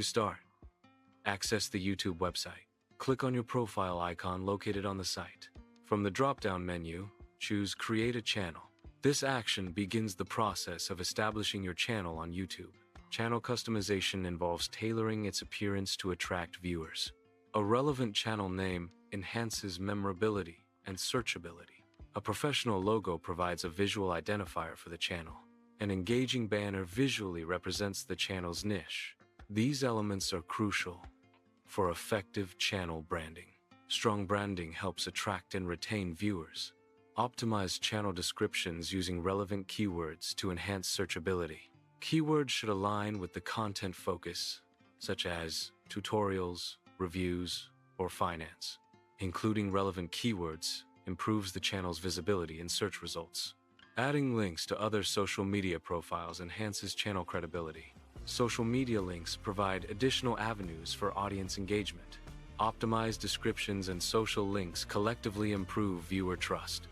To start, access the YouTube website. Click on your profile icon located on the site. From the drop-down menu, choose Create a Channel. This action begins the process of establishing your channel on YouTube. Channel customization involves tailoring its appearance to attract viewers. A relevant channel name enhances memorability and searchability. A professional logo provides a visual identifier for the channel. An engaging banner visually represents the channel's niche. These elements are crucial for effective channel branding. Strong branding helps attract and retain viewers. Optimize channel descriptions using relevant keywords to enhance searchability. Keywords should align with the content focus, such as tutorials, reviews, or finance. Including relevant keywords improves the channel's visibility in search results. Adding links to other social media profiles enhances channel credibility. Social media links provide additional avenues for audience engagement. Optimized descriptions and social links collectively improve viewer trust.